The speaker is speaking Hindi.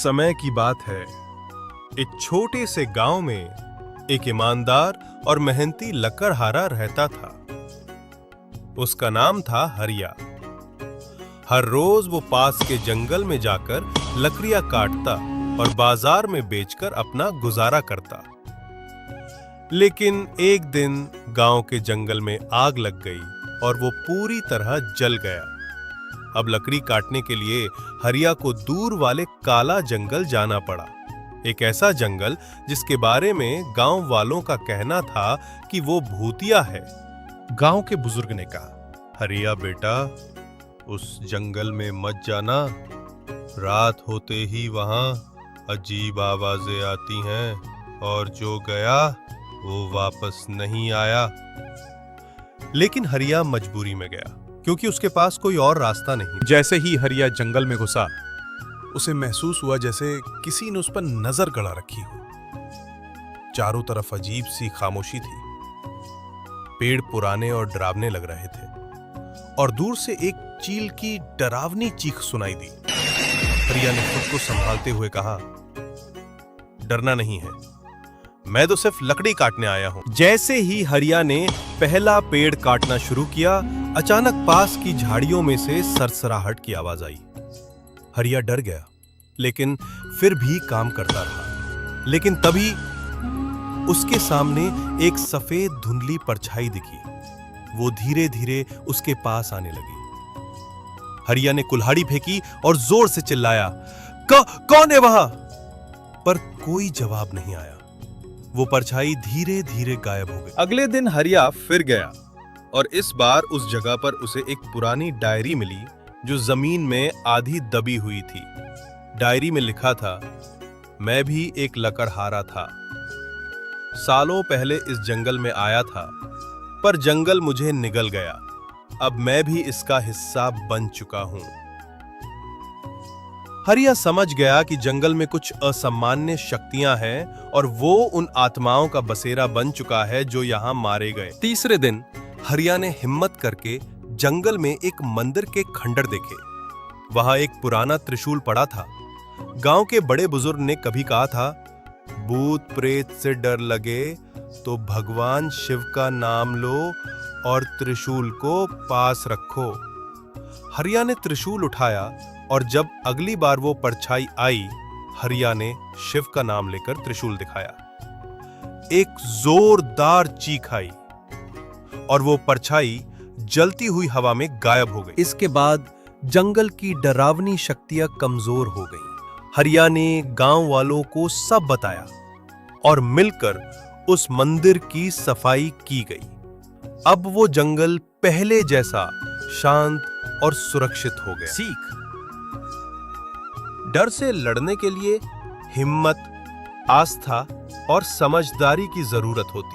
समय की बात है। एक छोटे से गांव में एक ईमानदार और मेहनती लकड़हारा रहता था। उसका नाम था हरिया। हर रोज वो पास के जंगल में जाकर लकड़ियां काटता और बाजार में बेचकर अपना गुजारा करता। लेकिन एक दिन गांव के जंगल में आग लग गई और वो पूरी तरह जल गया। अब लकड़ी काटने के लिए हरिया को दूर वाले काला जंगल जाना पड़ा। एक ऐसा जंगल जिसके बारे में गांव वालों का कहना था कि वो भूतिया है। गांव के बुजुर्ग ने कहा, हरिया बेटा, उस जंगल में मत जाना। रात होते ही वहां अजीब आवाजें आती हैं और जो गया वो वापस नहीं आया। लेकिन हरिया मजबूरी में गया क्योंकि उसके पास कोई और रास्ता नहीं। जैसे ही हरिया जंगल में घुसा, उसे महसूस हुआ जैसे किसी ने उस पर नजर गड़ा रखी हो। चारों तरफ अजीब सी खामोशी थी। पेड़ पुराने और डरावने लग रहे थे और दूर से एक चील की डरावनी चीख सुनाई दी। हरिया ने खुद को संभालते हुए कहा, डरना नहीं है, मैं तो सिर्फ लकड़ी काटने आया हूं। जैसे ही हरिया ने पहला पेड़ काटना शुरू किया, अचानक पास की झाड़ियों में से सरसराहट की आवाज आई। हरिया डर गया, लेकिन फिर भी काम करता रहा। लेकिन तभी उसके सामने एक सफेद धुंधली परछाई दिखी। वो धीरे धीरे उसके पास आने लगी। हरिया ने कुल्हाड़ी फेंकी और जोर से चिल्लाया, कौन है वहां? पर कोई जवाब नहीं आया। वो परछाई धीरे धीरे गायब हो गई। अगले दिन हरिया फिर गया और इस बार उस जगह पर उसे एक पुरानी डायरी मिली जो जमीन में आधी दबी हुई थी। डायरी में लिखा था, मैं भी एक लकड़हारा था। सालों पहले इस जंगल में आया था, पर जंगल मुझे निगल गया। अब मैं भी इसका हिस्सा बन चुका हूं। हरिया समझ गया कि जंगल में कुछ असामान्य शक्तियां हैं और वो उन आत्माओं का बसेरा बन चुका है जो यहां मारे गए। तीसरे दिन हरिया ने हिम्मत करके जंगल में एक मंदिर के खंडर देखे। वहां एक पुराना त्रिशूल पड़ा था। गांव के बड़े बुजुर्ग ने कभी कहा था, भूत प्रेत से डर लगे तो भगवान शिव का नाम लो और त्रिशूल को पास रखो। हरिया ने त्रिशूल उठाया और जब अगली बार वो परछाई आई, हरिया ने शिव का नाम लेकर त्रिशूल दिखाया। एक जोरदार चीख आई और वो परछाई जलती हुई हवा में गायब हो गई। इसके बाद जंगल की डरावनी शक्तियां कमजोर हो गईं। हरिया ने गांव वालों को सब बताया और मिलकर उस मंदिर की सफाई की गई। अब वो जंगल पहले जैसा शांत और सुरक्षित हो गया। सीख: डर से लड़ने के लिए हिम्मत, आस्था और समझदारी की जरूरत होती है।